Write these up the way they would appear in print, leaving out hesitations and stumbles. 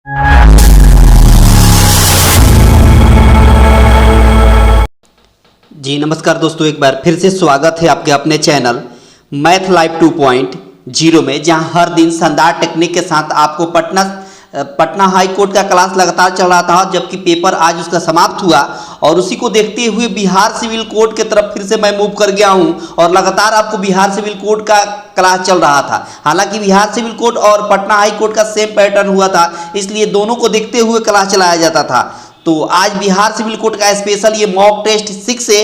जी नमस्कार दोस्तों, एक बार फिर से स्वागत है आपके अपने चैनल मैथ लाइव 2.0 में, जहां हर दिन शानदार टेक्निक के साथ आपको पटना हाई कोर्ट का क्लास लगातार चल रहा था, जबकि पेपर आज उसका समाप्त हुआ और उसी को देखते हुए बिहार सिविल कोड की तरफ फिर से मैं मूव कर गया हूं और लगातार आपको बिहार सिविल कोड का क्लास चल रहा था। हालांकि बिहार सिविल कोड और पटना हाई कोर्ट का सेम पैटर्न हुआ था, इसलिए दोनों को देखते हुए क्लास चलाया जाता था। तो आज बिहार सिविल कोड का स्पेशल ये मॉक टेस्ट 6 है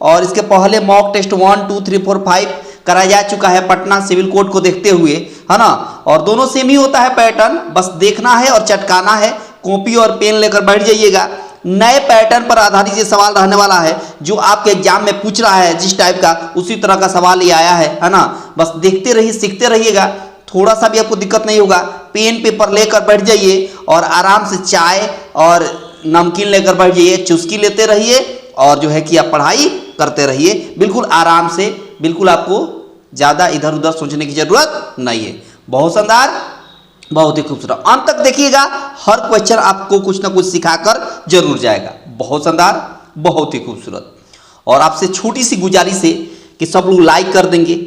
और इसके पहले मॉक टेस्ट 1, 2, 3, 4, 5 कराया जा चुका है पटना सिविल कोड को देखते हुए, है ना। और दोनों सेम ही होता है पैटर्न, बस देखना है और चटकाना है। कॉपी और पेन लेकर बैठ जाइएगा। नए पैटर्न पर आधारित ये सवाल रहने वाला है, जो आपके एग्जाम में पूछ रहा है जिस टाइप का, उसी तरह का सवाल ये आया है ना। बस देखते रहिए, सीखते रहिएगा, थोड़ा सा भी आपको दिक्कत नहीं होगा। पेन पेपर लेकर बैठ जाइए और आराम से चाय और नमकीन लेकर बैठ जाइए, चुस्की लेते रहिए और जो है कि आप पढ़ाई करते रहिए बिल्कुल आराम से। बिल्कुल आपको ज़्यादा इधर उधर सोचने की जरूरत नहीं है। बहुत शानदार, बहुत ही खूबसूरत। अंत तक देखिएगा, हर क्वेश्चन आपको कुछ ना कुछ सिखाकर जरूर जाएगा। बहुत शानदार, बहुत ही खूबसूरत। और आपसे छोटी सी गुजारिश है कि सब लोग लाइक कर देंगे,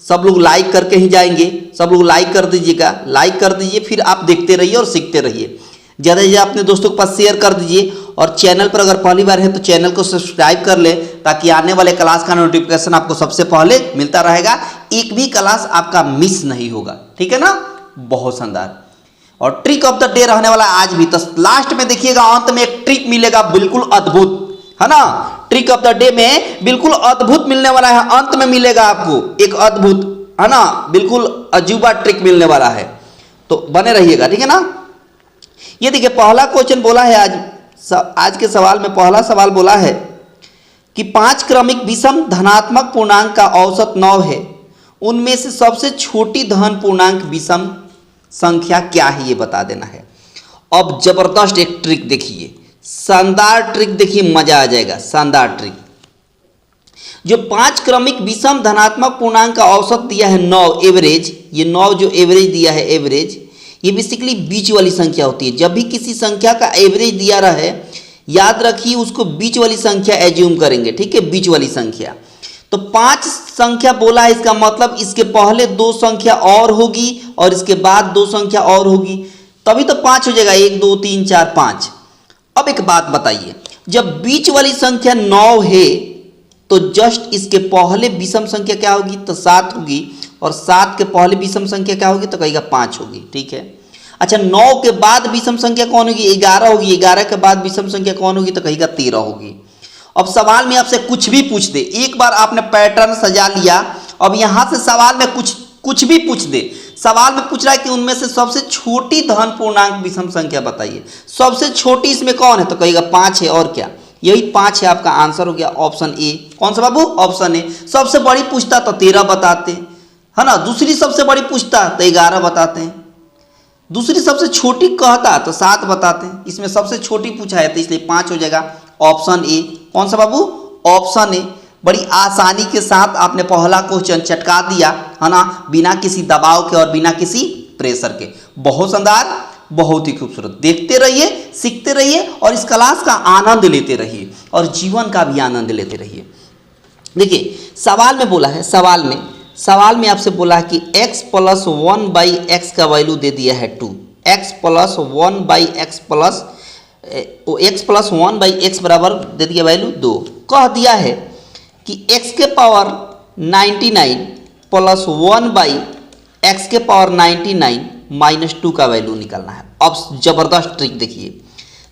सब लोग लाइक करके ही जाएंगे। सब लोग लाइक कर दीजिएगा, लाइक कर दीजिए, फिर आप देखते रहिए और सीखते रहिए। ज़्यादा से ज़्यादा अपने दोस्तों के पास शेयर कर दीजिए और चैनल पर अगर पहली बार है तो चैनल को सब्सक्राइब कर ले, ताकि आने वाले क्लास का नोटिफिकेशन आपको सबसे पहले मिलता रहेगा। एक भी क्लास आपका मिस नहीं होगा, ठीक है ना। बहुत शानदार। और ट्रिक ऑफ द डे रहने वाला आज भी, तो लास्ट में देखिएगा, अंत में एक ट्रिक मिलेगा बिल्कुल अद्भुत, है ना। ट्रिक ऑफ द डे में बिल्कुल अद्भुत मिलने वाला है, अंत में मिलेगा आपको एक अद्भुत, है ना, बिल्कुल अजूबा ट्रिक मिलने वाला है। तो बने रहिएगा, ठीक है ना। ये देखिए, पहला क्वेश्चन बोला है आज के सवाल में पहला सवाल बोला है कि 5 क्रमिक विषम धनात्मक पूर्णांक का औसत 9 है, उनमें से सबसे छोटी धन पूर्णांक विषम संख्या क्या है, ये बता देना है। अब जबरदस्त एक ट्रिक देखिए, शानदार ट्रिक देखिए, मजा आ जाएगा। शानदार ट्रिक, जो 5 क्रमिक विषम धनात्मक पूर्णांक का औसत दिया है 9, एवरेज, ये 9 जो एवरेज दिया है, एवरेज ये बेसिकली बीच वाली संख्या होती है। जब भी किसी संख्या का एवरेज दिया रहे, याद रखिए उसको बीच वाली संख्या एज्यूम करेंगे, ठीक है, बीच वाली संख्या। तो 5 संख्या बोला है, इसका मतलब इसके पहले 2 संख्या और होगी और इसके बाद 2 संख्या और होगी, तभी तो 5 हो जाएगा। 1, 2, 3, 4, 5। अब एक बात बताइए, जब बीच वाली संख्या 9 है तो जस्ट इसके पहले विषम संख्या क्या होगी, तो 7 होगी, और 7 के पहले विषम संख्या क्या होगी, तो कहेगा 5 होगी, ठीक है। अच्छा, 9 के बाद विषम संख्या कौन होगी, 11 होगी। 11 के बाद विषम संख्या कौन होगी, तो कहेगा 13 होगी। अब सवाल में आपसे कुछ भी पूछ दे, एक बार आपने पैटर्न सजा लिया, अब यहां से सवाल में कुछ भी पूछ दे। सवाल में पूछ रहा है कि उनमें से सबसे छोटी धन पूर्णांक विषम संख्या बताइए, सबसे छोटी इसमें कौन है, तो कहेगा 5 है। और क्या, यही 5 है, आपका आंसर हो गया ऑप्शन ए। कौन सा बाबू, ऑप्शन ए। सबसे बड़ी पूछता तो 13 बताते, है ना। दूसरी सबसे बड़ी पूछता तो 11 बताते हैं। दूसरी सबसे छोटी कहता तो 7 बताते हैं। इसमें सबसे छोटी पूछा है तो इसलिए 5 हो जाएगा, ऑप्शन ए। कौन सा बाबू, ऑप्शन ए। बड़ी आसानी के साथ आपने पहला क्वेश्चन चटका दिया, है ना, बिना किसी दबाव के और बिना किसी प्रेशर के। बहुत शानदार, बहुत ही खूबसूरत। देखते रहिए, सीखते रहिए और इस क्लास का आनंद लेते रहिए और जीवन का भी आनंद लेते रहिए। देखिए, सवाल में बोला है, सवाल में आपसे बोला है कि x + 1/x का वैल्यू दे दिया है 2। x + 1/x बराबर दे दिया वैल्यू 2। कह दिया है कि x के पावर 99 + 1/x के पावर 99 - 2 का वैल्यू निकालना है। अब जबरदस्त ट्रिक देखिए,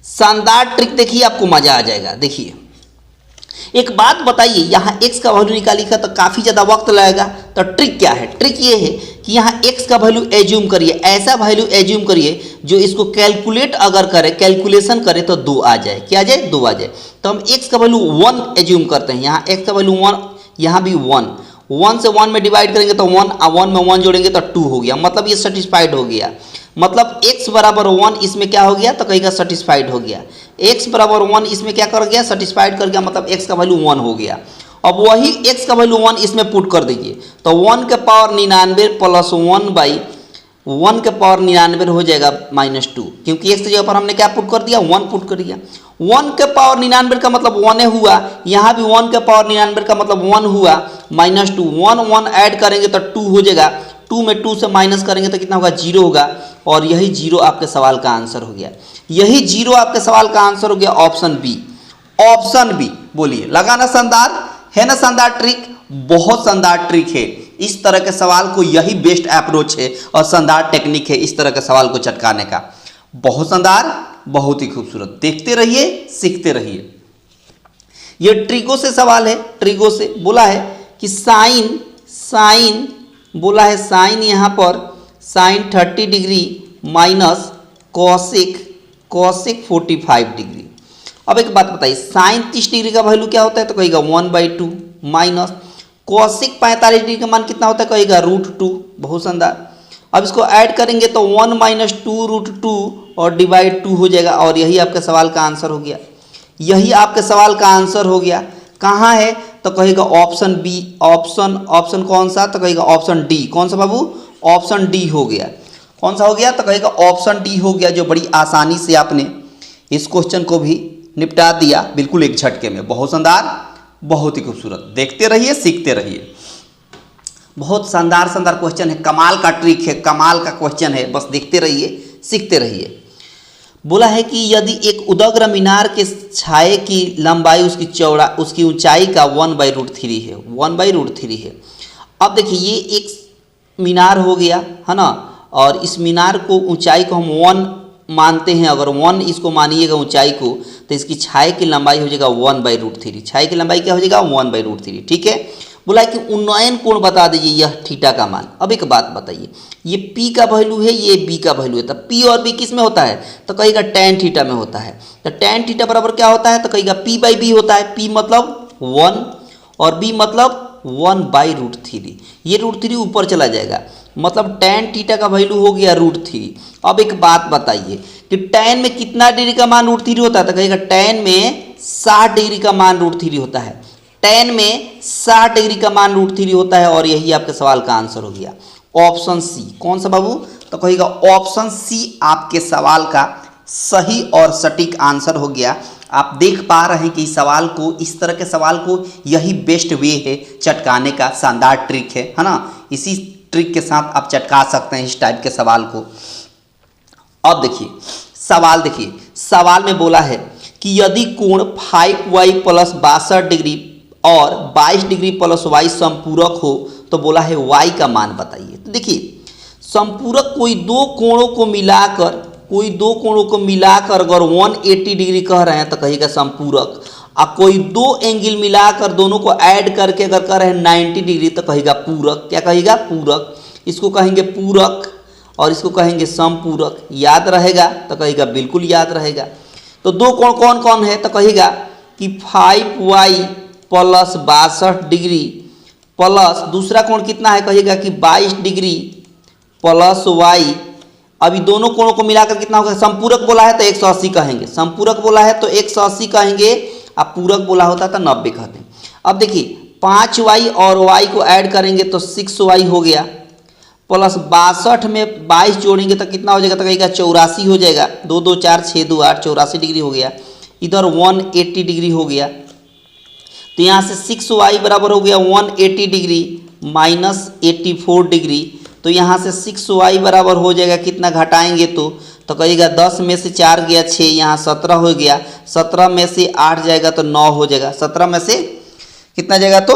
शानदार ट्रिक देखिए, आपको मजा आ जाएगा। देखिए, एक बात बताइए, यहाँ x का वैल्यू निकालिएगा तो काफ़ी ज़्यादा वक्त लगेगा। तो ट्रिक क्या है, ट्रिक ये है कि यहाँ x का वैल्यू एज्यूम करिए, ऐसा वैल्यू एज्यूम करिए जो इसको कैलकुलेट अगर करे, कैलकुलेशन करे तो 2 आ जाए। क्या आ जाए, 2 आ जाए। तो हम x का वैल्यू 1 एज्यूम करते हैं। यहाँ x का वैल्यू 1, यहाँ भी 1 से 1 में डिवाइड करेंगे तो 1 में 1 जोड़ेंगे तो 2 हो गया, मतलब ये सेटिस्फाइड हो गया। मतलब x बराबर 1 इसमें क्या हो गया, तो कहेगा सेटिस्फाइड हो गया। x बराबर 1 इसमें क्या कर गया, सेटिस्फाइड कर गया, मतलब x का वैल्यू 1 हो गया। अब वही x का वैल्यू 1 इसमें पुट कर दीजिए, तो 1 के पावर 99 + 1 के पावर 99 हो जाएगा -2, क्योंकि x की जगह पर हमने क्या पुट कर दिया, 1 पुट कर दिया। 1 के पावर 99 का मतलब 1 हुआ, यहाँ भी 1 के पावर 99 का मतलब 1 हुआ, -2, 1 1 ऐड करेंगे तो 2 हो जाएगा, 2 में 2 से माइनस करेंगे तो कितना होगा, 0 होगा, और यही 0 आपके सवाल का आंसर हो गया। यही 0 आपके सवाल का आंसर हो गया, ऑप्शन बी। ऑप्शन बी, बोलिए लगा ना शानदार, है ना शानदार ट्रिक, बहुत शानदार ट्रिक है। इस तरह के सवाल को यही बेस्ट अप्रोच है और शानदार टेक्निक है इस तरह के सवाल को चटकाने का। बहुत शानदार, बहुत ही खूबसूरत। देखते रहिए, सीखते रहिए। ये ट्रिगो से सवाल है, ट्रिगो से बोला है कि साइन बोला है, साइन यहाँ पर sine 30 degree minus cosec 45 degree. अब एक बात बताइए, साइन 30 डिग्री का वैल्यू क्या होता है, तो कहेगा 1/2 माइनस कॉसिक 45 डिग्री का मान कितना होता है, कहेगा √2। बहुत शानदार। अब इसको ऐड करेंगे तो 1 - 2 √2 और डिवाइड 2 हो जाएगा, और यही आपके सवाल का आंसर हो गया। यही आपके सवाल का आंसर हो गया। कहाँ है, तो कहेगा ऑप्शन बी। ऑप्शन कौन सा, तो कहेगा ऑप्शन डी। कौन सा बाबू, ऑप्शन डी हो गया। कौन सा हो गया, तो कहेगा ऑप्शन डी हो गया, जो बड़ी आसानी से आपने इस क्वेश्चन को भी निपटा दिया, बिल्कुल एक झटके में। बहुत शानदार, बहुत ही खूबसूरत। देखते रहिए, सीखते रहिए। बहुत शानदार क्वेश्चन है, कमाल का ट्रिक है, कमाल का क्वेश्चन है। बस देखते रहिए, सीखते रहिए। बोला है कि यदि एक उदग्र मीनार के छाये की लंबाई उसकी ऊंचाई का 1/√3 है, 1/√3 है। अब देखिए, ये एक मीनार हो गया है ना, और इस मीनार को ऊंचाई को हम 1 मानते हैं। अगर 1 इसको मानिएगा ऊंचाई को, तो इसकी छाये की लंबाई हो जाएगा 1/√3। छाये की लंबाई क्या हो जाएगा, 1/√3। ठीक है। बोला है कि उन्नयन कोण बता दीजिए यह थीटा का मान। अब एक बात बताइए, ये P का वैल्यू है, ये B का वैल्यू है, तो P और B किस में होता है, तो कहेगा tan थीटा में होता है। तो tan थीटा बराबर क्या होता है, तो कहेगा P/B होता है। P मतलब 1 और B मतलब 1/√3। ये √3 ऊपर चला जाएगा, मतलब tan थीटा का वैल्यू हो गया √3। अब एक बात बताइए कि tan में कितना डिग्री का मान √3 होता है, तो कहेगा tan में 60 डिग्री का मान √3 होता है। tan में 60 डिग्री का मान √3 होता है, और यही आपके सवाल का आंसर हो गया, ऑप्शन सी। कौन सा बाबू, तो कहेगा ऑप्शन सी आपके सवाल का सही और सटीक आंसर हो गया। आप देख पा रहे हैं कि इस सवाल को, इस तरह के सवाल को यही बेस्ट वे है चटकाने का, शानदार ट्रिक है ना। इसी ट्रिक के साथ आप चटका सकते हैं इस टाइप के सवाल को। अब देखिए सवाल, देखिए सवाल में बोला है कि यदि कोण 5y + 62 डिग्री और 22 डिग्री + y संपूरक हो, तो बोला है y का मान बताइए। तो देखिए, संपूरक कोई दो कोणों को मिलाकर अगर 180 डिग्री कह रहे हैं तो कहेगा संपूरक, और कोई दो एंगल मिलाकर दोनों को ऐड करके अगर कह रहे हैं 90 डिग्री तो कहेगा पूरक। क्या कहेगा, पूरक। इसको कहेंगे पूरक और इसको कहेंगे संपूरक। याद रहेगा, तो कहेगा बिल्कुल याद रहेगा। तो दो कोण कौन कौन है, तो कहेगा कि 5y + 62 डिग्री प्लस दूसरा कोण कितना है, कहिएगा कि 22 डिग्री + y। अभी दोनों कोणों को मिलाकर कितना होगा, संपूरक बोला है तो 180 कहेंगे, संपूरक बोला है तो 180 कहेंगे, अब पूरक बोला होता तो 90 कहते हैं। अब देखिए 5y और y को ऐड करेंगे तो 6y हो गया, प्लस 62 में 22 जोड़ेंगे तो कितना हो जाएगा, तो कहेगा 84 हो जाएगा। 2 2 4 6 2 8, 84 डिग्री हो गया। इधर 180 डिग्री हो गया, तो यहाँ से 6y बराबर हो गया 180 डिग्री माइनस 84 डिग्री। तो यहाँ से 6y बराबर हो जाएगा, कितना घटाएंगे तो कहिएगा 10 में से 4 गया 6, यहाँ 17 हो गया, 17 में से 8 जाएगा तो 9 हो जाएगा, 17 में से कितना जाएगा, तो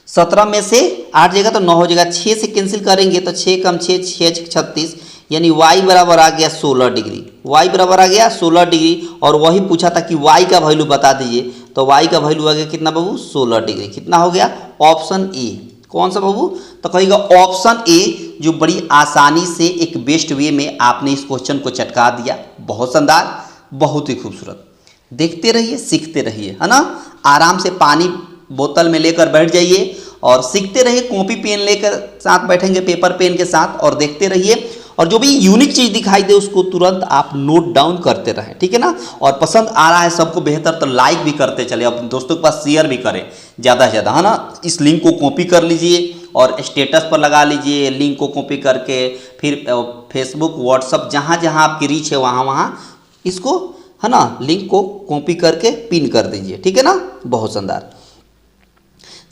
17 में से 8 जाएगा तो 9 हो जाएगा। 6 से कैंसिल करेंगे तो 6 कम 6 6 36, यानी y बराबर आ गया 16 डिग्री। y बराबर आ गया 16 डिग्री, और वही पूछा था कि y का वैल्यू बता दीजिए, तो y का वैल्यू आ गया कितना बाबू, 16 डिग्री। कितना हो गया, ऑप्शन ए। कौन सा बाबू, तो कहिएगा ऑप्शन ए, जो बड़ी आसानी से एक बेस्ट वे में आपने इस क्वेश्चन को चटका दिया। बहुत शानदार, बहुत ही खूबसूरत। देखते रहिए, सीखते रहिए, है ना। आराम से पानी बोतल में लेकर बैठ जाइए और सीखते रहिए। कॉपी पेन लेकर साथ बैठेंगे, पेपर पेन के साथ, और देखते रहिए। और जो भी यूनिक चीज़ दिखाई दे उसको तुरंत आप नोट डाउन करते रहें, ठीक है ना। और पसंद आ रहा है सबको बेहतर तो लाइक भी करते चले, अपने दोस्तों के पास शेयर भी करें ज़्यादा से ज़्यादा, है ना। इस लिंक को कॉपी कर लीजिए और स्टेटस पर लगा लीजिए लिंक को कॉपी करके, फिर फेसबुक व्हाट्सअप जहाँ जहाँ आपकी रीच है वहाँ वहाँ इसको है ना लिंक को कॉपी करके पिन कर दीजिए, ठीक है ना। बहुत शानदार।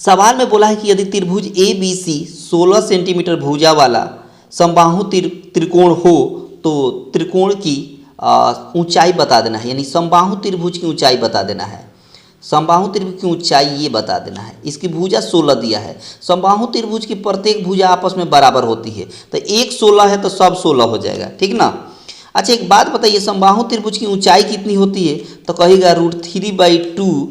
सवाल में बोला है कि यदि त्रिभुज ए बी सी 16 सेंटीमीटर भुजा वाला समबाहु त्रिकोण हो तो त्रिकोण की ऊंचाई बता देना है, यानी समबाहु त्रिभुज की ऊंचाई बता देना है। समबाहु त्रिभुज की ऊंचाई ये बता देना है। इसकी भुजा 16 दिया है। समबाहु त्रिभुज की प्रत्येक भुजा आपस में बराबर होती है, तो एक 16 है तो सब 16 हो जाएगा, ठीक ना। अच्छा एक बात बताइए, समबाहु त्रिभुज की ऊंचाई कितनी होती है, तो कहेगा √3/2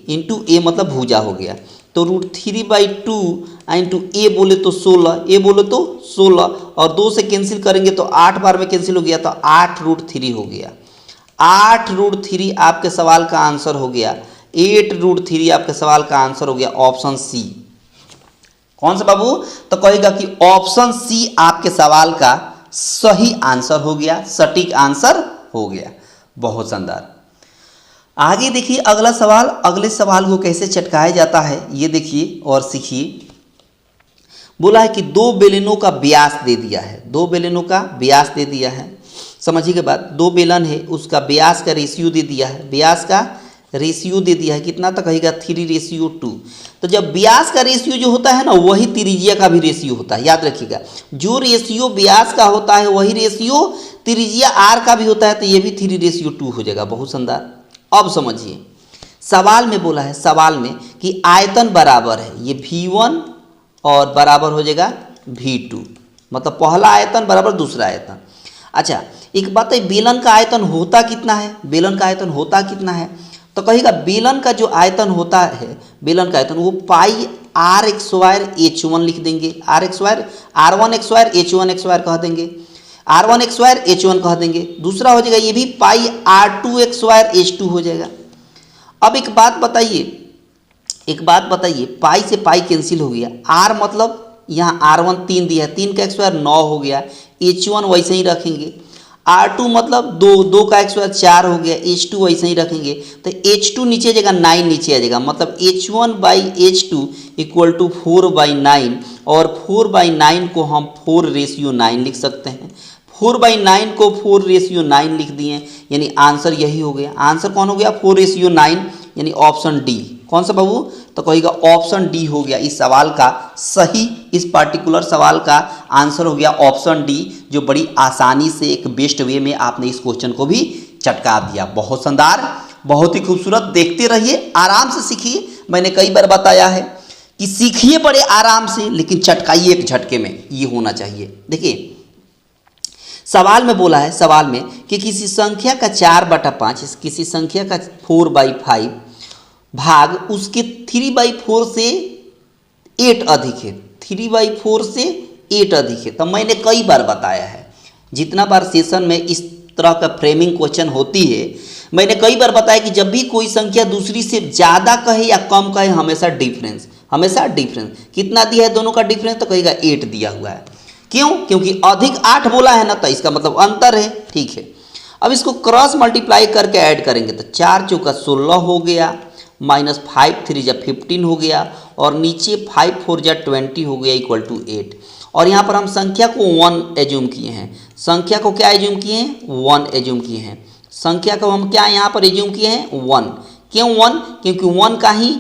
इंटू ए मतलब भुजा हो गया, तो √3/2 इंटू ए बोले तो 16, ए बोले तो 16 और 2 से कैंसिल करेंगे तो 8 बार में कैंसिल हो गया, तो 8√3 हो गया। 8√3 आपके सवाल का आंसर हो गया। 8√3 आपके सवाल का आंसर हो गया ऑप्शन सी। कौन सा बाबू, तो कहेगा कि ऑप्शन सी आपके सवाल का सही आंसर हो गया, सटीक आंसर हो गया। बहुत शानदार। आगे देखिए अगला सवाल, अगले सवाल को कैसे चटकाया जाता है ये देखिए और सीखिए। बोला है कि 2 बेलनों का व्यास दे दिया है, 2 बेलनों का व्यास दे दिया है। समझिए के बाद 2 बेलन है उसका व्यास का रेशियो दे दिया है, व्यास का रेशियो दे दिया है कितना, तो कहेगा 3:2। तो जब व्यास का रेशियो जो होता है ना वही त्रिज्या का भी रेशियो होता है, याद रखिएगा। जो रेशियो व्यास का होता है वही रेशियो त्रिज्या आर का भी होता है, तो ये भी 3:2 हो जाएगा। बहुत शानदार। अब समझिए सवाल में बोला है, सवाल में कि आयतन बराबर है, ये V1 और बराबर हो जाएगा V2, मतलब पहला आयतन बराबर दूसरा आयतन। अच्छा एक बात है, बेलन का आयतन होता कितना है, बेलन का आयतन होता कितना है, तो कहेगा बेलन का जो आयतन होता है, बेलन का आयतन वो पाई r² h1 लिख देंगे, r1x² h1x² कह देंगे, r1x² h1 कह देंगे। दूसरा हो जाएगा ये भी पाई r2x² h2 हो जाएगा। अब एक बात बताइए, पाई से पाई कैंसिल हो गया, r मतलब यहाँ r1 3 दिया है, 3 का x² 9 हो गया, h1 वैसे ही रखेंगे, r2 मतलब 2 का x² 4 हो गया, h2 वैसे ही रखेंगे, तो h2 नीचे जाएगा 9 नीचे आ जाएगा, मतलब h1/h2 = 4/9 और 4/9 को हम 4:9 लिख सकते हैं। 4/9 को 4:9 लिख दिए, यानी आंसर यही हो गया। आंसर कौन हो गया, 4:9, यानी ऑप्शन डी। कौन सा बाबू, तो कहेगा ऑप्शन डी हो गया इस सवाल का सही, इस पार्टिकुलर सवाल का आंसर हो गया ऑप्शन डी, जो बड़ी आसानी से एक बेस्ट वे में आपने इस क्वेश्चन को भी चटका दिया। बहुत शानदार, बहुत ही खूबसूरत। देखते रहिए, आराम से सीखिए। मैंने कई बार बताया है कि सीखिए बड़े आराम से, लेकिन चटकाइए एक झटके में, ये होना चाहिए। देखिए सवाल में बोला है, सवाल में कि किसी संख्या का 4/5, किसी संख्या का 4/5 भाग उसके 3/4 से 8 अधिक है, 3/4 से 8 अधिक है। तो मैंने कई बार बताया है, जितना बार सेशन में इस तरह का फ्रेमिंग क्वेश्चन होती है, मैंने कई बार बताया कि जब भी कोई संख्या दूसरी से ज़्यादा कहे या कम कहे, हमेशा डिफरेंस कितना दिया है दोनों का डिफरेंस, तो कहेगा 8 दिया हुआ है। क्यों, क्योंकि अधिक 8 बोला है ना, तो इसका मतलब अंतर है, ठीक है। अब इसको क्रॉस मल्टीप्लाई करके ऐड करेंगे तो 4 चौका 16 हो गया, -5 3 जा 15 हो गया, और नीचे 5 4 जा 20 हो गया, =8। और यहाँ पर हम संख्या को 1 एज्यूम किए हैं, संख्या को क्या एज्यूम किए हैं, 1 एज्यूम किए हैं। संख्या को हम क्या यहाँ पर एज्यूम किए हैं, 1। क्यों 1, क्योंकि 1 का ही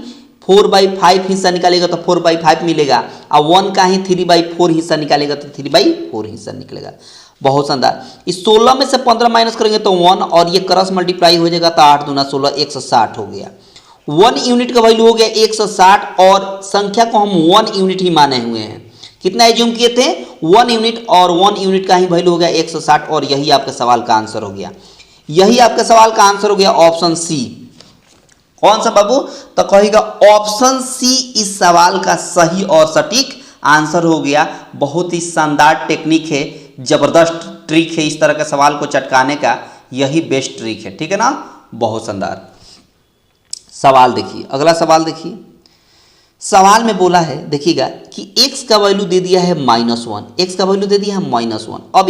4/5 हिस्सा निकालेगा तो 4/5 मिलेगा, और 1 का ही 3/4 हिस्सा निकालेगा तो 3/4 हिस्सा निकलेगा। बहुत शानदार। इस 16 में से 15 माइनस करेंगे तो 1, और ये क्रॉस मल्टीप्लाई हो जाएगा तो 8 दूना 16, 160 हो गया। 1 यूनिट का वैल्यू हो गया 160, और संख्या को हम 1 यूनिट ही माने हुए हैं। कितना एज्यूम किए थे, 1 यूनिट, और 1 यूनिट का ही वैल्यू हो गया 160, और यही आपके सवाल का आंसर हो गया। यही आपके सवाल का आंसर हो गया ऑप्शन सी। कौन सा बाबू, तो कहेगा ऑप्शन सी इस सवाल का सही और सटीक आंसर हो गया। बहुत ही शानदार टेक्निक है, जबरदस्त ट्रिक है इस तरह के सवाल को चटकाने का, यही बेस्ट ट्रिक है, ठीक है ना। बहुत शानदार। सवाल देखिए, अगला सवाल देखिए। सवाल में बोला है, देखिएगा कि x का वैल्यू दे दिया है -1, x का वैल्यू दे दिया है -1। अब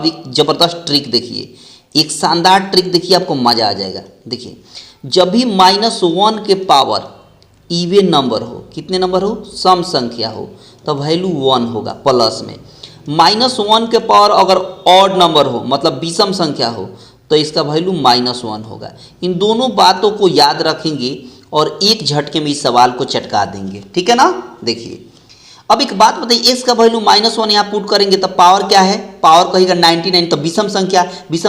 एक जबरदस्त ट्रिक देखिए, एक शानदार ट्रिक देखिए, आपको मजा आ जाएगा। देखिए जब भी -1 के पावर इवन नंबर हो, कितने नंबर हो, सम संख्या हो, तो वैल्यू 1 होगा प्लस में। -1 के पावर अगर ऑड नंबर हो मतलब विषम संख्या हो तो इसका वैल्यू -1 होगा। इन दोनों बातों को याद रखेंगे और एक झटके में इस सवाल को चटका देंगे, ठीक है ना। देखिए अब एक बात बताइए, x का वैल्यू -1 यहाँ पुट करेंगे तो पावर क्या है, पावर कहेगा 99, तो विषम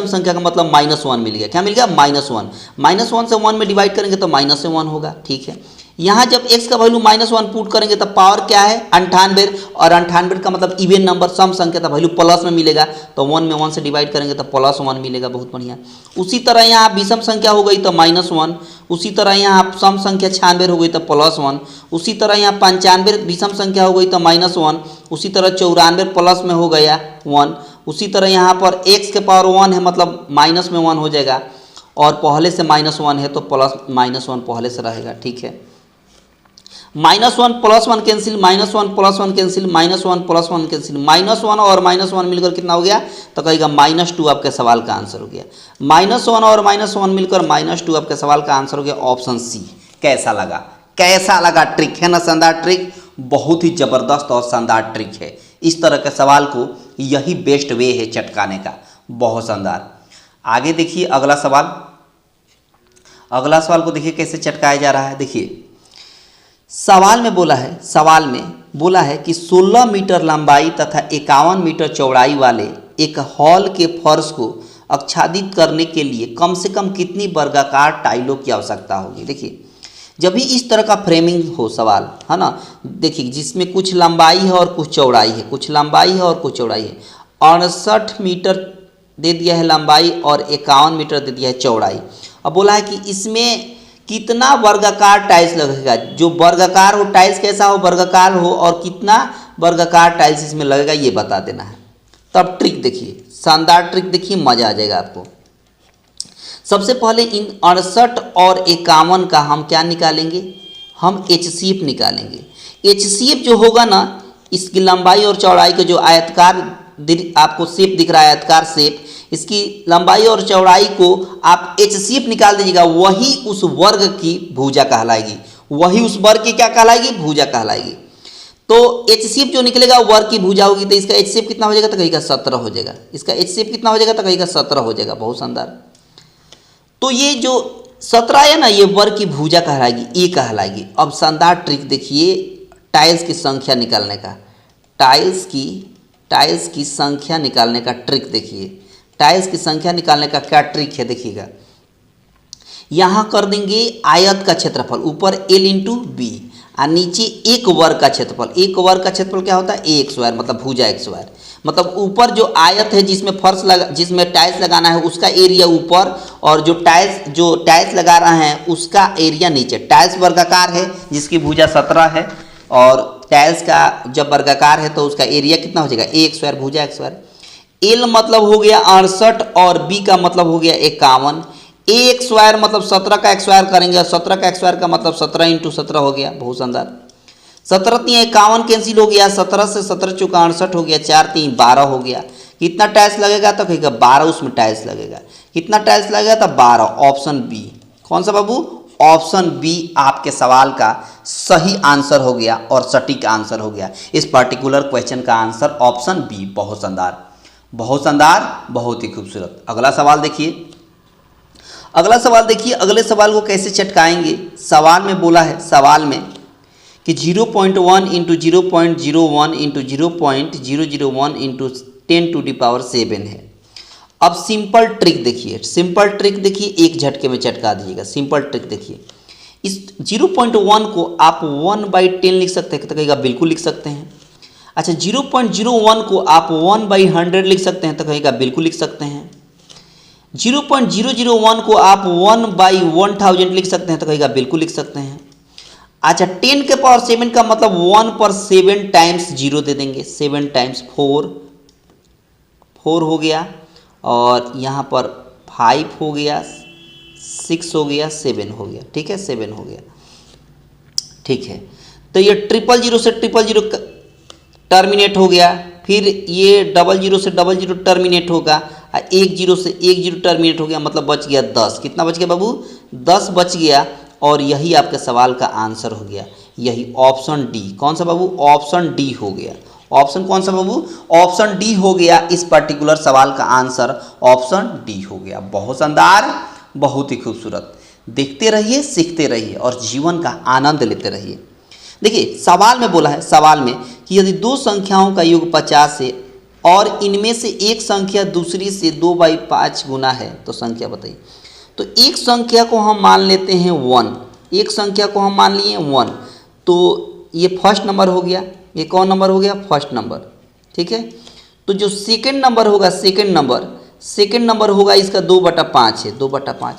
संख्या का मतलब -1 मिल गया, क्या मिल गया, -1। -1 से 1 में डिवाइड करेंगे तो -1 होगा, ठीक है। यहाँ जब x का वैल्यू -1 पुट करेंगे तो पावर क्या है 98, और 98 का मतलब इवन नंबर सम संख्या, तो वैल्यू प्लस में मिलेगा, तो 1 में 1 से डिवाइड करेंगे तो +1 मिलेगा, बहुत बढ़िया। उसी तरह यहाँ विषम संख्या हो गई तो -1, उसी तरह यहाँ सम संख्या 96 हो गई तो +1, उसी तरह यहाँ 95 विषम संख्या हो गई तो -1, उसी तरह 94 प्लस में हो गया 1, उसी तरह यहाँ पर x के पावर 1 है मतलब माइनस में 1 हो जाएगा, और पहले से -1 है तो प्लस -1 पहले से रहेगा, ठीक है। -1 + 1 कैंसिल, -1 + 1 कैंसिल, -1 + 1 कैंसिल, -1 और -1 मिलकर कितना हो गया, तो कहेगा -2 आपके सवाल का आंसर हो गया। -1 और -1 मिलकर -2 आपके सवाल का आंसर हो गया, ऑप्शन सी। कैसा लगा, कैसा लगा, ट्रिक है ना, शानदार ट्रिक, बहुत ही ज़बरदस्त और शानदार ट्रिक है। इस तरह के सवाल को यही बेस्ट वे है चटकाने का, बहुत शानदार। आगे देखिए अगला सवाल, अगला सवाल को देखिए कैसे चटकाया जा रहा है। देखिए सवाल में बोला है कि 16 मीटर लंबाई तथा 51 मीटर चौड़ाई वाले एक हॉल के फर्श को आच्छादित करने के लिए कम से कम कितनी वर्गाकार टाइलों की आवश्यकता होगी। देखिए जब भी इस तरह का फ्रेमिंग हो सवाल, है ना, देखिए जिसमें कुछ लंबाई है और कुछ चौड़ाई है, कुछ लंबाई है और कुछ चौड़ाई है, 68 मीटर दे दिया है लंबाई और 51 मीटर दे दिया है चौड़ाई। अब बोला है कि इसमें कितना वर्गाकार टाइल्स लगेगा, जो वर्गाकार हो टाइल्स कैसा हो, वर्गाकार हो, और कितना वर्गाकार टाइल्स इसमें लगेगा ये बता देना है। तब ट्रिक देखिए, शानदार ट्रिक देखिए, मजा आ जाएगा आपको। सबसे पहले इन 68 और 51 का हम क्या निकालेंगे, हम HCF निकालेंगे। HCF जो होगा ना, इसकी लंबाई और चौड़ाई का जो आयतकार आपको शेप दिख रहा है, आयतकार शेप, इसकी लंबाई और चौड़ाई को आप HCF निकाल दीजिएगा, वही उस वर्ग की भुजा कहलाएगी, वही उस वर्ग की क्या कहलाएगी, भुजा कहलाएगी। तो HCF जो निकलेगा वर्ग की भुजा होगी, तो इसका HCF कितना हो जाएगा, तो कहेगा 17 हो जाएगा। इसका HCF कितना हो जाएगा, तो कहेगा 17 हो जाएगा, बहुत शानदार। तो ये जो 17 है ना, ये वर्ग की भुजा कहलाएगी, ये कहलाएगी। अब शानदार ट्रिक देखिए टाइल्स की संख्या निकालने का, टाइल्स की संख्या निकालने का ट्रिक देखिए। टाइल्स की संख्या निकालने का क्या ट्रिक है देखिएगा। यहाँ कर देंगे आयत का क्षेत्रफल, ऊपर L × B और नीचे एक वर्ग का क्षेत्रफल। एक वर्ग का क्षेत्रफल क्या होता है, A² मतलब भुजा x², मतलब ऊपर जो आयत है जिसमें टाइल्स लगाना है उसका एरिया ऊपर, और जो टाइल्स लगा रहे हैं उसका एरिया नीचे। टाइल्स वर्गाकार है जिसकी भुजा 17 है, और टाइल्स का जब वर्गाकार है तो उसका एरिया कितना हो जाएगा, A² भुजा x²। L मतलब हो गया 68 और B का मतलब हो गया 51। A² मतलब 17 का x² करेंगे, और 17 का x² का मतलब 17 × 17 हो गया, बहुत शानदार। 17 × 51 कैंसिल हो गया, 17 से 17 चौका 68 हो गया, 4 × 3 12 हो गया। कितना टाइल्स लगेगा, तो कहेगा 12 उसमें टाइल्स लगेगा। कितना टाइल्स लगेगा, तो 12, ऑप्शन बी। कौन सा बाबू, ऑप्शन बी आपके सवाल का सही आंसर हो गया और सटीक आंसर हो गया। इस पर्टिकुलर क्वेश्चन का आंसर ऑप्शन बी, बहुत शानदार, बहुत शानदार, बहुत ही खूबसूरत। अगला सवाल देखिए, अगला सवाल देखिए, अगले सवाल को कैसे चटकाएंगे। सवाल में बोला है, सवाल में कि 0.1 × 0.01 × 0.001 × 10⁻7 है। अब सिंपल ट्रिक देखिए, सिंपल ट्रिक देखिए, एक झटके में चटका दीजिएगा। सिंपल ट्रिक देखिए, इस 0.1 को आप 1/10 लिख सकते हैं, तो कहेगा बिल्कुल लिख सकते हैं। अच्छा 0.01 को आप 1/100 लिख सकते हैं, तो कहेगा बिल्कुल लिख सकते हैं। 0.001 को आप 1/1000 लिख सकते हैं, तो कहेगा बिल्कुल लिख सकते हैं। अच्छा 10⁻7 का मतलब 1 पर 7 टाइम्स 0 दे देंगे, 7 टाइम्स 4 हो गया, और यहाँ पर 5 हो गया, 6 हो गया, 7 हो गया, ठीक है, 7 हो गया, ठीक है। तो ये 000 से 000 टर्मिनेट हो गया, फिर ये 00 से 00 टर्मिनेट होगा, 10 से 10 टर्मिनेट हो गया, मतलब बच गया 10। कितना बच गया बाबू, 10 बच गया, और यही आपके सवाल का आंसर हो गया। यही ऑप्शन डी। कौन सा बाबू? ऑप्शन डी हो गया। ऑप्शन कौन सा बाबू? ऑप्शन डी हो गया। इस पर्टिकुलर सवाल का आंसर ऑप्शन डी हो गया। बहुत शानदार, बहुत ही खूबसूरत। देखते रहिए, सीखते रहिए और जीवन का आनंद लेते रहिए। देखिए सवाल में बोला है, सवाल में कि यदि दो संख्याओं का योग 50 है और इनमें से एक संख्या दूसरी से 2/5 गुना है तो संख्या बताइए। तो एक संख्या को हम मान लेते हैं 1, एक संख्या को हम मान लिए 1, तो ये फर्स्ट नंबर हो गया। ये कौन नंबर हो गया? First number. ठीक है, तो जो सेकंड नंबर होगा, सेकंड नंबर होगा इसका 2/5 है, 2/5।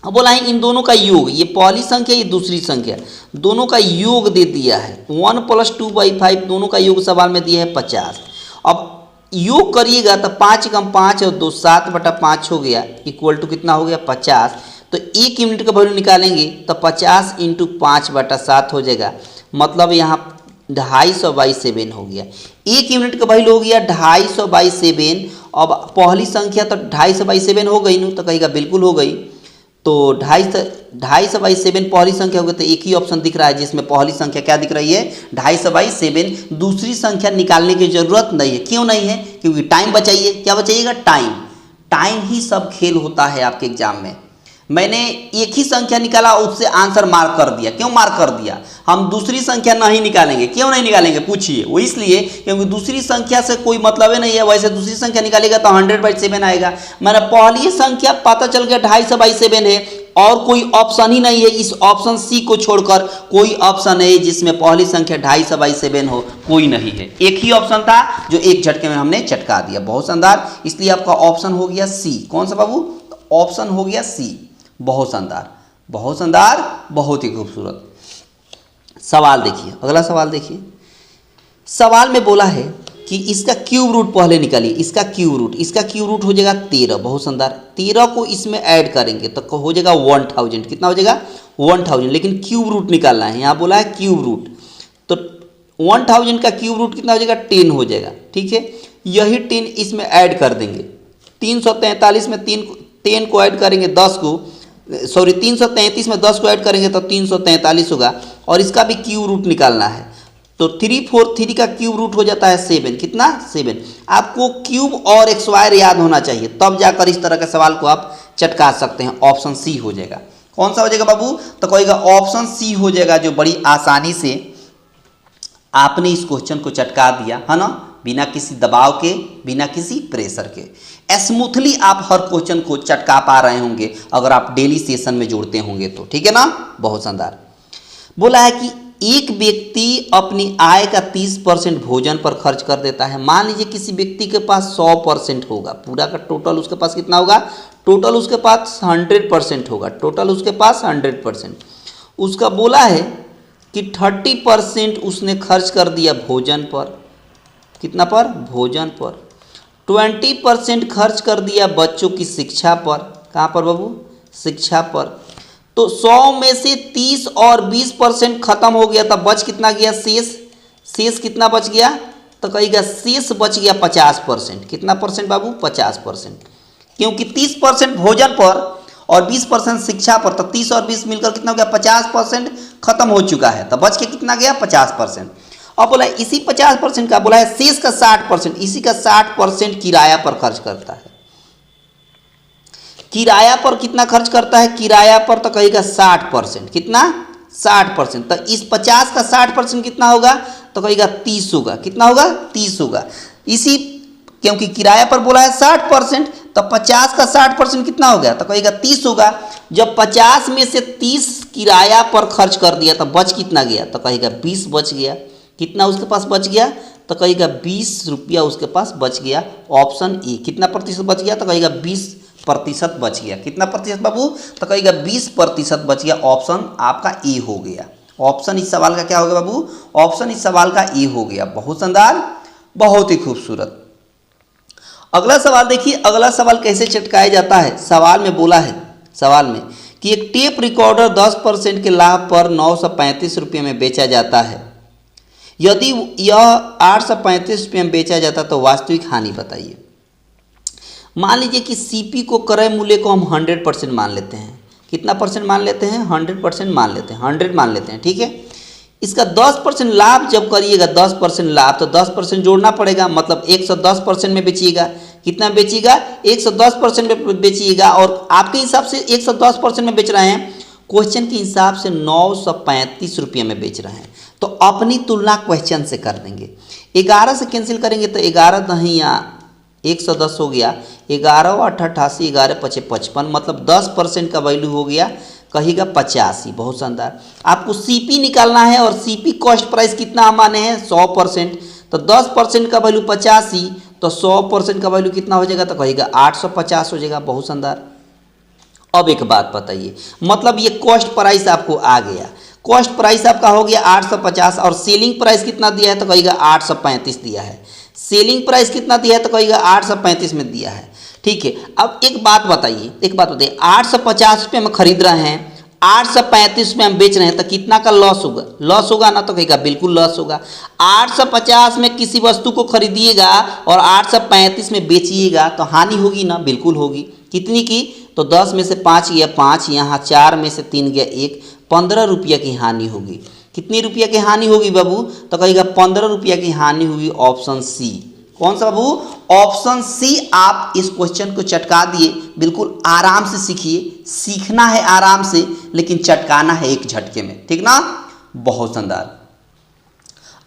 अब बोला है इन दोनों का योग, ये पहली संख्या, ये दूसरी संख्या, दोनों का योग दे दिया है 1 + 2/5, दोनों का योग सवाल में दिया है 50। अब योग करिएगा तो 5 × 5 और 2 7/5 हो गया, इक्वल टू कितना हो गया? 50। तो 1 यूनिट का वैल्यू निकालेंगे तो 50 × 5/7 हो जाएगा, मतलब यहाँ 250/7 हो गया। 1 यूनिट का वैल्यू हो गया 250/7। अब पहली संख्या तो 250/7 हो गई, तो कहेगा बिल्कुल हो गई। तो 250/7 पहली संख्या हो गई, तो एक ही ऑप्शन दिख रहा है जिसमें पहली संख्या क्या दिख रही है? 250/7। दूसरी संख्या निकालने की जरूरत नहीं है। क्यों नहीं है? क्योंकि टाइम बचाइए। क्या बचाइएगा? टाइम। टाइम ही सब खेल होता है आपके एग्जाम में। मैंने एक ही संख्या निकाला, उससे आंसर मार्क कर दिया। क्यों मार्क कर दिया? हम दूसरी संख्या नहीं निकालेंगे। क्यों नहीं निकालेंगे? पूछिए। वो इसलिए क्योंकि दूसरी संख्या से कोई मतलब ही नहीं है। वैसे दूसरी संख्या निकालेगा तो 100/7 आएगा। मैंने पहली संख्या पता चल गया 250/7 है और कोई ऑप्शन ही नहीं है। इस ऑप्शन सी को छोड़कर कोई ऑप्शन है जिसमें पहली संख्या 250/7 हो, कोई नहीं है। एक ही ऑप्शन था जो एक झटके में हमने चटका दिया। बहुत शानदार। इसलिए आपका ऑप्शन हो गया सी। कौन सा बाबू? ऑप्शन हो गया सी। बहुत शानदार, बहुत शानदार, बहुत ही खूबसूरत। सवाल देखिए, अगला सवाल देखिए। सवाल में बोला है कि इसका क्यूब रूट पहले निकालिए। इसका क्यूब रूट हो जाएगा 13। बहुत शानदार। 13 को इसमें ऐड करेंगे तो हो जाएगा 1000। कितना हो जाएगा? 1000। लेकिन क्यूब रूट निकालना है, यहाँ बोला है क्यूब रूट। तो 1000 का क्यूब रूट कितना हो जाएगा? 10 हो जाएगा। ठीक है, यही 10 इसमें ऐड कर देंगे। 343 में 10 को ऐड करेंगे, 333 में 10 को ऐड करेंगे तो 343 होगा। और इसका भी क्यूब रूट निकालना है तो 343 का क्यूब रूट हो जाता है 7। कितना? 7। आपको क्यूब और स्क्वायर याद होना चाहिए, तब जाकर इस तरह के सवाल को आप चटका सकते हैं। ऑप्शन सी हो जाएगा। कौन सा हो जाएगा बाबू? तो कहेगा ऑप्शन सी हो जाएगा, जो बड़ी आसानी से आपने इस क्वेश्चन को चटका दिया है ना, बिना किसी दबाव के, बिना किसी प्रेशर के। स्मूथली आप हर क्वेश्चन को चटका पा रहे होंगे अगर आप डेली सेशन में जोड़ते होंगे तो। ठीक है ना? बहुत शानदार। बोला है कि एक व्यक्ति अपनी आय का 30% भोजन पर खर्च कर देता है। मान लीजिए किसी व्यक्ति के पास 100% होगा, पूरा का टोटल उसके पास कितना होगा? टोटल उसके पास 100% होगा। टोटल उसके पास 100%। उसका बोला है कि 30% उसने खर्च कर दिया भोजन पर। कितना पर? भोजन पर। 20% खर्च कर दिया बच्चों की शिक्षा पर। कहाँ पर बाबू? शिक्षा पर। तो 100 में से 30 और 20% खत्म हो गया, तब बच कितना गया? शेष कितना बच गया? तो कहिएगा शेष बच गया 50%। कितना परसेंट बाबू? 50%। क्योंकि 30% भोजन पर और 20% शिक्षा पर, तो 30 और 20 मिलकर कितना हो गया? 50% खत्म हो चुका है। तो बच के कितना गया? 50%। अब बोला इसी 50% का बोला है शेष का 60%, इसी का 60% किराया पर खर्च करता है। किराया पर कितना खर्च करता है? किराया पर तो कहेगा 60%। कितना? 60%। तो इस 50 का 60% कितना होगा? तो कहेगा 30 होगा। कितना होगा? 30 होगा। इसी क्योंकि किराया पर बोला है 60%, तो 50 का 60% कितना हो गया? तो कहेगा 30 होगा। जब 50 में से 30 किराया पर खर्च कर दिया तो बच कितना गया? तो कहेगा 20 बच गया। कितना उसके पास बच गया? तो कहेगा 20 रुपया उसके पास बच गया। Option A. कितना प्रतिशत बच गया? तो कहेगा 20% बच गया। कितना प्रतिशत बाबू? तो कहेगा 20% बच गया। ऑप्शन आपका ए हो गया। ऑप्शन इस सवाल का क्या हो गया बाबू? ऑप्शन इस सवाल का ए हो गया। बहुत शानदार, बहुत ही खूबसूरत। अगला सवाल देखिए। अगला सवाल कैसे चटकाया जाता है। सवाल में बोला है, सवाल में कि एक टेप रिकॉर्डर 10% के लाभ पर 935 रुपये में बेचा जाता है। यदि यह 835 रुपये में बेचा जाता तो वास्तविक हानि बताइए। मान लीजिए कि सीपी को क्रय मूल्य को हम 100% मान लेते हैं। कितना परसेंट मान लेते हैं? 100% मान लेते हैं, 100 मान लेते हैं। ठीक है, इसका 10% लाभ जब करिएगा, 10% लाभ, तो 10% जोड़ना पड़ेगा, मतलब 110% में बेचिएगा। कितना बेचिएगा? 110% में बेचिएगा। और आपके हिसाब से 110% में बेच रहे हैं, क्वेश्चन के हिसाब से 935 रुपये में बेच रहे हैं। तो अपनी तुलना क्वेश्चन से कर देंगे। 11 से कैंसिल करेंगे तो 11 दही यहाँ 110 हो गया, 11 8 88, 11 5 55, मतलब 10% का वैल्यू हो गया, कहिएगा 85। बहुत शानदार। आपको सीपी निकालना है और सीपी कॉस्ट प्राइस कितना माने हैं? 100%। तो 10% का वैल्यू 85, तो 100% का वैल्यू कितना हो जाएगा? तो कहिएगा 850 हो जाएगा। बहुत शानदार। अब एक बात बताइए, मतलब ये कॉस्ट प्राइस आपको आ गया, कॉस्ट प्राइस आपका हो गया 850 और सेलिंग प्राइस कितना दिया है? तो कहिएगा 835 दिया है। सेलिंग प्राइस कितना दिया है? तो कहिएगा 835 में दिया है। ठीक है, अब एक बात बताइए, 850 रुपये में खरीद रहे हैं, 835 में हम बेच रहे हैं, तो कितना का लॉस होगा? लॉस होगा ना? तो कहेगा बिल्कुल लॉस होगा। 850 में किसी वस्तु को खरीदिएगा और 835 में बेचिएगा तो हानि होगी ना? बिल्कुल होगी। कितनी की? तो 10 में से 5 गया 5, यहाँ 4 में से 3 गया 1, 15 रुपया की हानि होगी। कितनी रुपया की हानि होगी बाबू? तो कहेगा 15 रुपया की हानि होगी। Option C. कौन सा बाबू? Option C. आप इस क्वेश्चन को चटका दिए। बिल्कुल आराम से सीखिए, सीखना है आराम से, लेकिन चटकाना है एक झटके में, ठीक ना? बहुत शानदार।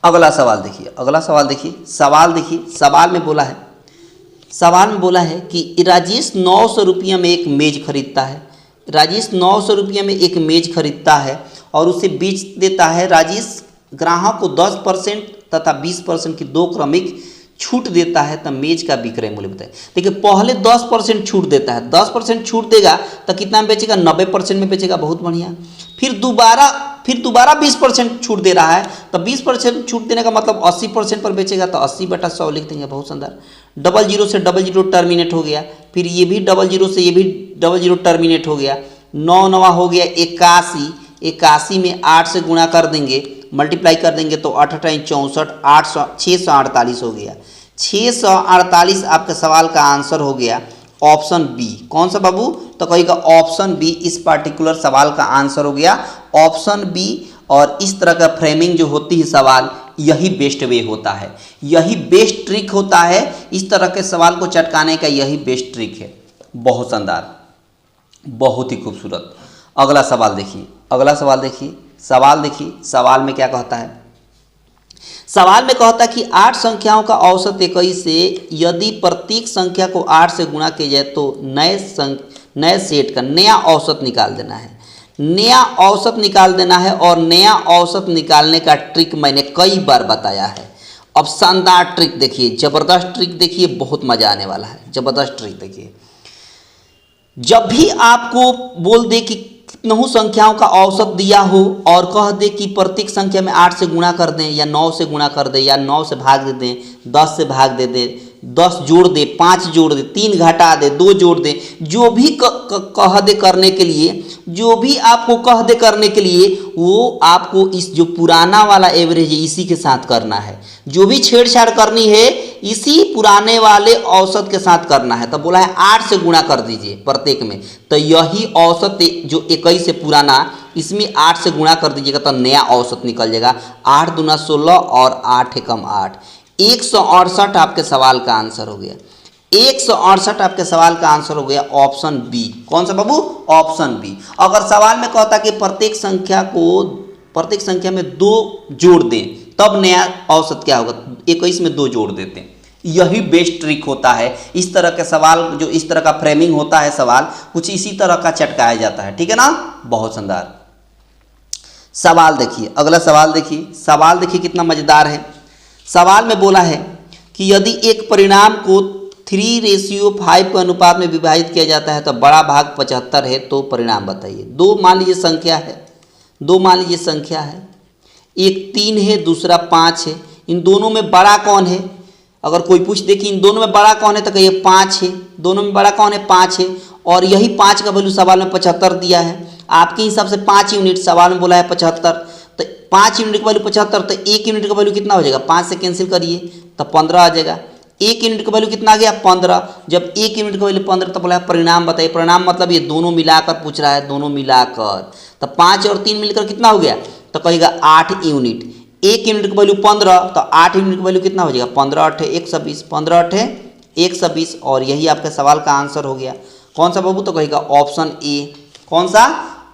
अगला सवाल देखिए, अगला सवाल देखिए, सवाल देखिए। सवाल में बोला है कि राजेश 900 रुपया में एक मेज खरीदता है। राजेश 900 रुपया में एक मेज खरीदता है और उसे बेच देता है। राजेश ग्राहक को 10% तथा 20% की 2 क्रमिक छूट देता है, तो मेज का विक्रय मूल्य बताए। देखिए, पहले 10% छूट देता है, 10% छूट देगा तो कितना में बेचेगा? 90% में बेचेगा। बहुत बढ़िया। फिर दोबारा 20% छूट दे रहा है, तो 20% छूट देने का मतलब 80% पर बेचेगा, तो 80/100 लिख देंगे। बहुत शानदार। 00 से 00 टर्मिनेट हो गया, फिर ये भी 00 से ये भी 00 टर्मिनेट हो गया। 9 9 हो गया 81, 81 में 8 से गुणा कर देंगे, मल्टीप्लाई कर देंगे तो 8 8 64, 648 हो गया। 648 आपके सवाल का आंसर हो गया ऑप्शन बी। कौन सा बाबू? तो कहिएगा ऑप्शन बी। इस पार्टिकुलर सवाल का आंसर हो गया ऑप्शन बी। और इस तरह का फ्रेमिंग जो होती है सवाल, यही बेस्ट वे होता है, यही बेस्ट ट्रिक होता है। इस तरह के सवाल को चटकाने का यही बेस्ट ट्रिक है। बहुत शानदार, बहुत ही खूबसूरत। अगला सवाल देखिए, अगला सवाल देखिए, सवाल देखिए। सवाल में क्या कहता है? सवाल में कहता है कि 8 संख्याओं का औसत 21 से यदि प्रत्येक संख्या को 8 से गुणा किया जाए तो नए सेट का नया औसत निकाल देना है। नया औसत निकाल देना है और नया औसत निकालने का ट्रिक मैंने कई बार बताया है। अब शानदार ट्रिक देखिए, जबरदस्त ट्रिक देखिए, बहुत मजा आने वाला है। जबरदस्त ट्रिक देखिए। जब भी आपको बोल दे कि कितनों संख्याओं का औसत दिया हो और कह दे कि प्रत्येक संख्या में 8 से गुणा कर दें या 9 से गुणा कर दें या 9 से भाग दे दें, 10 से भाग दे दें, 10 जोड़ दे, 5 जोड़ दे, 3 घटा दे, 2 जोड़ दे, जो भी कह दे करने के लिए, जो भी आपको कह दे करने के लिए, वो आपको इस जो पुराना वाला एवरेज है इसी के साथ करना है। जो भी छेड़छाड़ करनी है इसी पुराने वाले औसत के साथ करना है। तो बोला है 8 से गुणा कर दीजिए प्रत्येक में, तो यही औसत जो 21 से पुराना, इसमें 8 से गुणा कर दीजिएगा तो नया औसत निकल जाएगा। 8 दूना 16 और 8 एकम 8, 168 आपके सवाल का आंसर हो गया। 168 आपके सवाल का आंसर हो गया ऑप्शन बी। कौन सा बाबू? Option B. अगर सवाल में कहता कि प्रत्येक संख्या में 2 जोड़ दें तब नया औसत क्या होगा? 21 में 2 जोड़ देते हैं। यही बेस्ट ट्रिक होता है। इस तरह के सवाल, जो इस तरह का फ्रेमिंग होता है सवाल, कुछ इसी तरह का चटकाया जाता है। ठीक है ना? बहुत शानदार। सवाल देखिए, अगला सवाल देखिए। सवाल देखिए कितना मजेदार है। सवाल में बोला है कि यदि एक परिणाम को 3:5 के अनुपात में विभाजित किया जाता है तो बड़ा भाग 75 है, तो परिणाम बताइए। 2 मान लीजिए संख्या है, 2 मान लीजिए संख्या है, एक 3 है, दूसरा 5 है। इन दोनों में बड़ा कौन है? अगर कोई पूछ दे कि इन दोनों में बड़ा कौन है तो कहिए 5 है। दोनों में बड़ा कौन है? 5 है। और यही 5 का वैल्यू सवाल में 75 दिया है। आपके हिसाब से 5 यूनिट, सवाल में बोला है 75, तो 5 यूनिट का वैल्यू 75, तो 1 यूनिट का वैल्यू कितना हो जाएगा? 5 से कैंसिल करिए तो 15 आ जाएगा। एक यूनिट का वैल्यू कितना आ गया 15। जब एक यूनिट का वैल्यू 15 तो बोला परिणाम बताइए। परिणाम मतलब ये दोनों मिलाकर पूछ रहा है, दोनों मिलाकर। तो 5 और 3 मिलकर कितना हो गया, तो कहेगा 8 यूनिट। एक यूनिट का वैल्यू 15 तो 8 यूनिट का वैल्यू कितना हो जाएगा 15 8 120, 15 8 120। और यही आपके सवाल का आंसर हो गया। कौन सा बाबू, तो कहेगा ऑप्शन ए। कौन सा,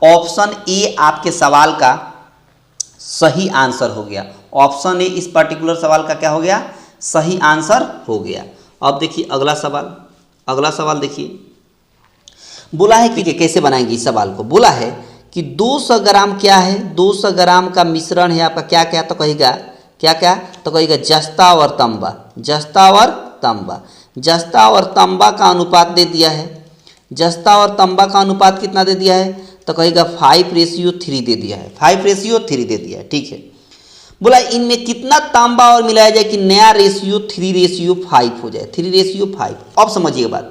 ऑप्शन ए आपके सवाल का सही आंसर हो गया। ऑप्शन ए इस पर्टिकुलर सवाल का क्या हो गया, सही आंसर हो गया। अब देखिए अगला सवाल। अगला सवाल देखिए, बोला है कि कैसे बनाएंगे इस सवाल को। बोला है कि 200 ग्राम क्या है, 200 ग्राम का मिश्रण है आपका क्या क्या, तो कहेगा क्या क्या, तो कहेगा जस्ता और तंबा। जस्ता और तंबा, जस्ता और तंबा का अनुपात दे दिया है। जस्ता और तंबा का अनुपात कितना दे दिया है, तो कहेगा 5:3 दे दिया है। 5:3 दे दिया है, ठीक है। बोला इनमें कितना तांबा और मिलाया जाए कि नया रेशियो 3:5 हो जाए। 3:5। अब समझिए बात,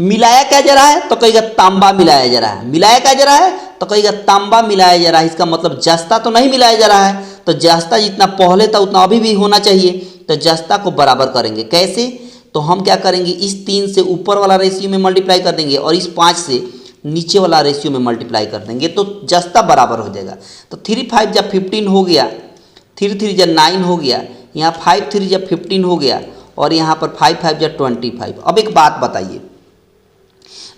मिलाया क्या जा रहा है, तो कहेगा तांबा मिलाया जा रहा है। मिलाया क्या जा रहा है, तो कहेगा तांबा मिलाया जा रहा है। इसका मतलब जस्ता तो नहीं मिलाया जा रहा है। तो जस्ता जितना पहले था उतना अभी भी होना चाहिए। तो जस्ता को बराबर करेंगे कैसे, तो हम क्या करेंगे, इस 3 से ऊपर वाला रेशियो में मल्टीप्लाई कर देंगे और इस 5 से नीचे वाला रेशियो में मल्टीप्लाई कर देंगे, तो जस्ता बराबर हो जाएगा। तो 3 5 जब 15 हो गया, 3 3 जब 9 हो गया, यहाँ 5 3 जब 15 हो गया, और यहाँ पर 5 5 जब 25। अब एक बात बताइए,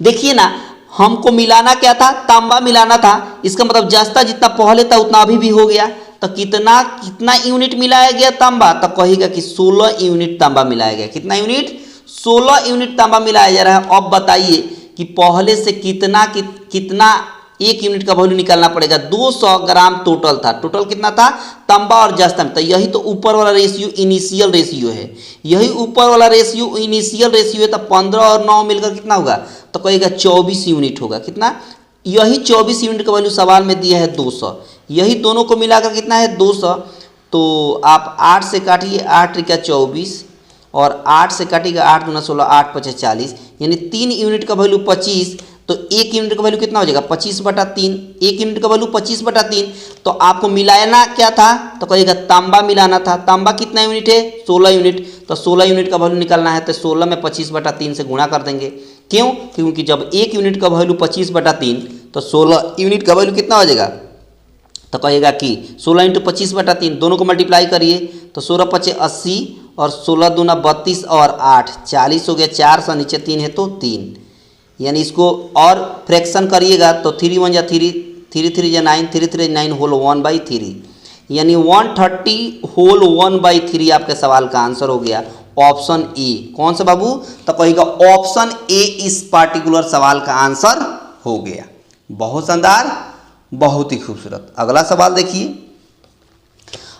देखिए ना, हमको मिलाना क्या था, तांबा मिलाना था। इसका मतलब जस्ता जितना पहले था उतना अभी भी हो गया। तो कितना कितना यूनिट मिलाया गया तांबा, तो कहेगा कि 16 यूनिट तांबा मिलाया गया। कितना यूनिट, 16 यूनिट तांबा मिलाया जा रहा है। अब बताइए कि पहले से कितना एक यूनिट का वैल्यू निकालना पड़ेगा। 200 ग्राम टोटल था। टोटल कितना था, तांबा और जस्ता में। तो यही तो ऊपर वाला रेशियो इनिशियल रेशियो है। यही ऊपर वाला रेशियो इनिशियल रेशियो है। तो 15 और 9 मिलकर कितना होगा, तो कहेगा 24 यूनिट होगा। कितना, यही 24 यूनिट का वैल्यू सवाल में दिया है 200। यही दोनों को मिलाकर कितना है 200। तो आप 8 से काटिए, 8 त्रिका 24, और 8 से काटिएगा 8 दूना 16, 8 5 40, यानी 3 यूनिट का वैल्यू 25। तो एक यूनिट का वैल्यू कितना हो जाएगा 25/3। एक यूनिट का वैल्यू 25/3। तो आपको मिलाना क्या था, तो कहेगा तांबा मिलाना था। तांबा कितना यूनिट है, 16 यूनिट। तो 16 यूनिट का वैल्यू निकालना है, तो 16 में 25/3 से गुणा कर देंगे। क्यों, क्योंकि जब एक यूनिट का वैल्यू 25/3, तो 16 यूनिट का वैल्यू कितना हो जाएगा, तो कहेगा कि 16 × 25/3, दोनों को मल्टीप्लाई करिए। तो 16 5 80, और 16 दूना 32, और 8 40 हो गया। 4 से नीचे 3 है तो 3, यानी इसको और फ्रैक्शन करिएगा तो 3 1 जा 3, 3 3 जा 9, 3 3 9 होल 1/3, यानी 130 होल 1/3 आपके सवाल का आंसर हो गया ऑप्शन ए। कौन सा बाबू, तो कहेगा ऑप्शन ए इस पार्टिकुलर सवाल का आंसर हो गया। बहुत शानदार, बहुत ही खूबसूरत। अगला सवाल देखिए।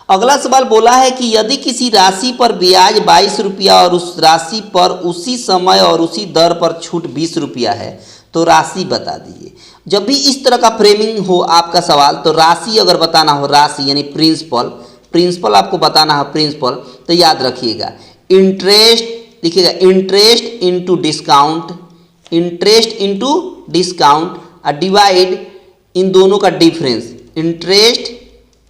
अगला सवाल बोला है कि यदि किसी राशि पर ब्याज 22 रुपया और उस राशि पर उसी समय और उसी दर पर छूट 20 रुपया है, तो राशि बता दीजिए। जब भी इस तरह का फ्रेमिंग हो आपका सवाल, तो राशि अगर बताना हो, राशि यानी प्रिंसिपल आपको बताना है प्रिंसिपल, तो याद रखिएगा इंटरेस्ट, लिखिएगा interest into discount, interest into discount, और डिवाइड इन दोनों का डिफरेंस, इंटरेस्ट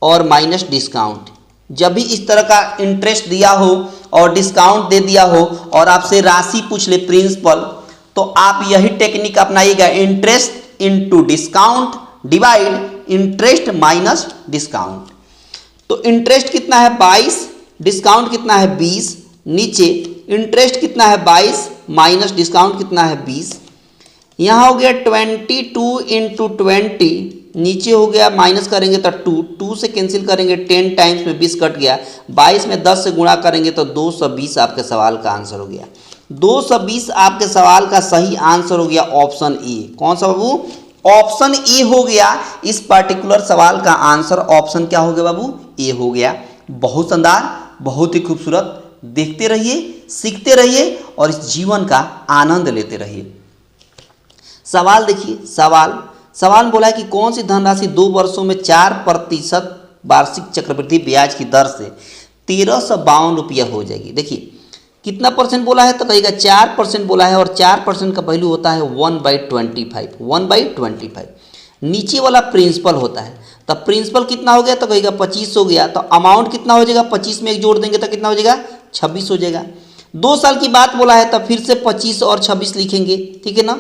और माइनस डिस्काउंट। जब भी इस तरह का इंटरेस्ट दिया हो और डिस्काउंट दे दिया हो और आपसे राशि पूछ ले प्रिंसिपल, तो आप यही टेक्निक अपनाइएगा, interest into discount divide interest minus discount. तो इंटरेस्ट कितना है 22, डिस्काउंट कितना है 20, नीचे इंटरेस्ट कितना है 22 माइनस डिस्काउंट कितना है 20। यहाँ हो गया 22 × 20, नीचे हो गया माइनस करेंगे तो 2 से कैंसिल करेंगे, 10 टाइम्स में 20 कट गया, 22 में 10 से गुणा करेंगे तो 220 आपके सवाल का आंसर हो गया। 220 आपके सवाल का सही आंसर हो गया ऑप्शन ए। कौन सा बाबू, ऑप्शन ए हो गया इस पर्टिकुलर सवाल का आंसर। ऑप्शन क्या हो गया बाबू, ए हो गया। बहुत शानदार, बहुत ही खूबसूरत। देखते रहिए, सीखते रहिए और इस जीवन का आनंद लेते रहिए। सवाल देखिए, सवाल बोला है कि कौन सी धनराशि 2 वर्षों में 4% वार्षिक चक्रवृद्धि ब्याज की दर से 1352 रुपया हो जाएगी। देखिए कितना परसेंट बोला है, तो कहेगा 4% बोला है, और 4% का वैल्यू होता है 1/25, 1/25। नीचे वाला प्रिंसिपल होता है, तो प्रिंसिपल कितना हो गया, तो कहेगा 25 हो गया। तो अमाउंट कितना हो जाएगा, 25 में एक जोड़ देंगे तो कितना हो जाएगा 26 हो जाएगा। 2 साल की बात बोला है तब फिर से 25 और 26 लिखेंगे, ठीक है ना।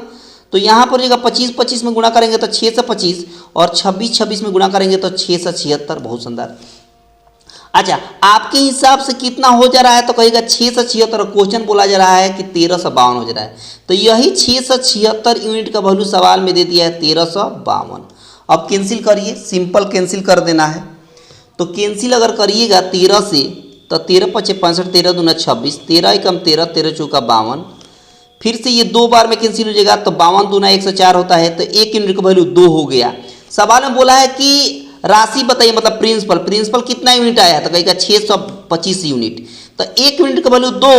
तो यहाँ पर जगह 25 25 में गुणा करेंगे तो 6 से 25 और 26 26 में गुणा करेंगे तो 6 से 76। बहुत शानदार। अच्छा, आपके हिसाब से कितना हो जा रहा है तो कहेगा 6 से 76। क्वेश्चन बोला जा रहा है कि 1352 हो जा रहा है, तो यही 6 से 76 यूनिट का वैल्यू सवाल में दे दिया है 1352। अब कैंसिल करिए, सिंपल कैंसिल कर देना है। तो कैंसिल अगर करिएगा 13 से तो 13 5 65, 13 दूना 26, 13 एकम 13, 13 चौका 52। फिर से ये 2 बार में कैंसिल हो जाएगा तो 52 दूना 104 होता है, तो 1 यूनिट का वैल्यू 2 हो गया। सवाल में बोला है कि राशि बताइए, मतलब प्रिंसिपल कितना यूनिट आया है तो कहेगा 625 यूनिट। तो 1 यूनिट का वैल्यू 2,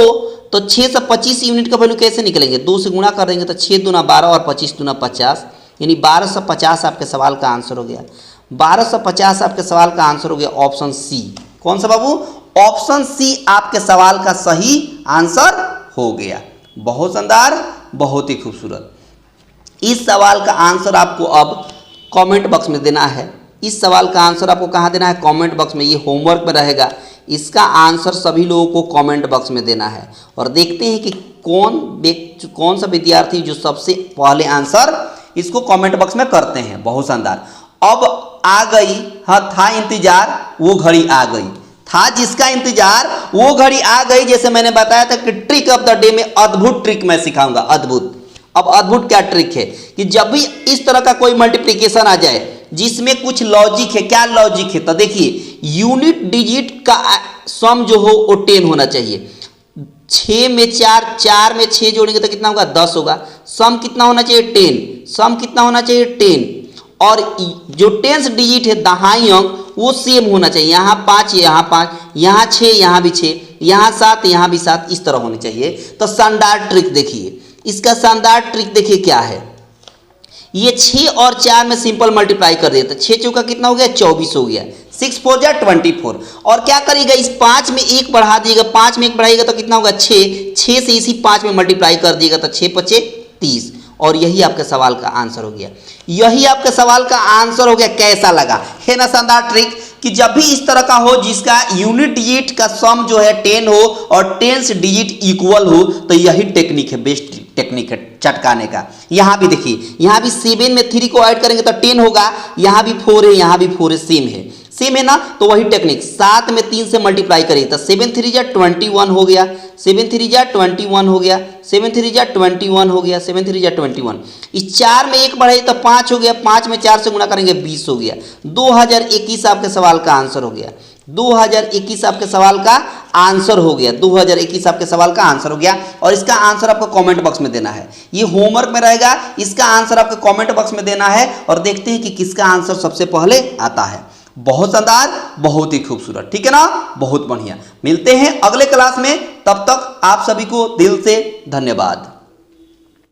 तो 625 यूनिट का वैल्यू कैसे निकलेंगे, 2 से गुणा कर देंगे तो 6 दूना 12 और 25 दूना 50, यानी 1250 आपके सवाल का आंसर हो गया। 1250 आपके सवाल का आंसर हो गया ऑप्शन सी। कौन सा बाबू? ऑप्शन सी आपके सवाल का सही आंसर हो गया। बहुत शानदार, बहुत ही खूबसूरत। इस सवाल का आंसर आपको अब कमेंट बॉक्स में देना है। इस सवाल का आंसर आपको कहाँ देना है? कमेंट बॉक्स में। ये होमवर्क में रहेगा, इसका आंसर सभी लोगों को कमेंट बॉक्स में देना है। और देखते हैं कि कौन सा विद्यार्थी जो सबसे पहले आंसर इसको कमेंट बॉक्स में करते हैं। बहुत शानदार। अब आ गई, हाँ, था इंतजार वो घड़ी आ गई। था जिसका इंतजार वो घड़ी आ गई। जैसे मैंने बताया था कि ट्रिक ऑफ द डे में अद्भुत ट्रिक मैं सिखाऊंगा, अद्भुत। अब अद्भुत क्या ट्रिक है कि जब भी इस तरह का कोई मल्टीप्लिकेशन आ जाए जिसमें कुछ लॉजिक है, क्या लॉजिक है, तो देखिए यूनिट डिजिट का सम जो हो वो 10 होना चाहिए। 6 में 4, 4 में 6 जोड़ेंगे तो कितना होगा? 10 होगा। सम कितना होना चाहिए? 10। सम कितना होना चाहिए? 10। और जो 10th डिजिट है दहाई अंक वो सेम होना चाहिए। यहाँ 5, यहाँ 5, यहाँ 6, यहाँ भी 6, यहाँ 7, यहाँ भी 7, इस तरह होनी चाहिए। तो शानदार ट्रिक देखिए, इसका शानदार ट्रिक देखिए क्या है। ये 6 और 4 में सिंपल मल्टीप्लाई कर दिया तो 6 चौका कितना हो गया? 24 हो गया। 6 4 जा 24। और क्या करिएगा, इस 5 में 1 बढ़ा दिएगा। 5 में 1 बढ़ाइएगा तो कितना होगा? 6। 6 से इसी 5 में मल्टीप्लाई कर दिएगा तो 6 5 30। और यही आपके सवाल का आंसर हो गया। यही आपके सवाल का आंसर हो गया। कैसा लगा? है ना शानदार ट्रिक कि जब भी इस तरह का हो जिसका यूनिट डिजिट का सम जो है 10 हो और 10th डिजिट इक्वल हो, तो यही टेक्निक है, बेस्ट टेक्निक है चटकाने का। यहाँ भी देखिए, यहाँ भी 7 में 3 को ऐड करेंगे तो 10 होगा। यहाँ भी 4 है, यहाँ भी 4 है, सेम है ना। तो वही टेक्निक 7 में 3 से मल्टीप्लाई करिए तो 7 3 जा 21 हो गया। 7 3 जा 21 हो गया। 7 3 जा 21 हो गया। 7 3 जा 21। इस 4 में 1 बढ़ाइए तो 5 हो गया। 5 में 4 से गुणा करेंगे 20 हो गया। 2021 आपके सवाल का आंसर हो गया। 2021 आपके सवाल का आंसर हो गया। 2021 आपके सवाल का आंसर हो गया। और इसका आंसर आपको कमेंट बॉक्स में देना है। ये होमवर्क में रहेगा, इसका आंसर आपको कमेंट बॉक्स में देना है। और देखते हैं कि किसका आंसर सबसे पहले आता है। बहुत शानदार, बहुत ही खूबसूरत, ठीक है ना। बहुत बढ़िया। मिलते हैं अगले क्लास में, तब तक आप सभी को दिल से धन्यवाद।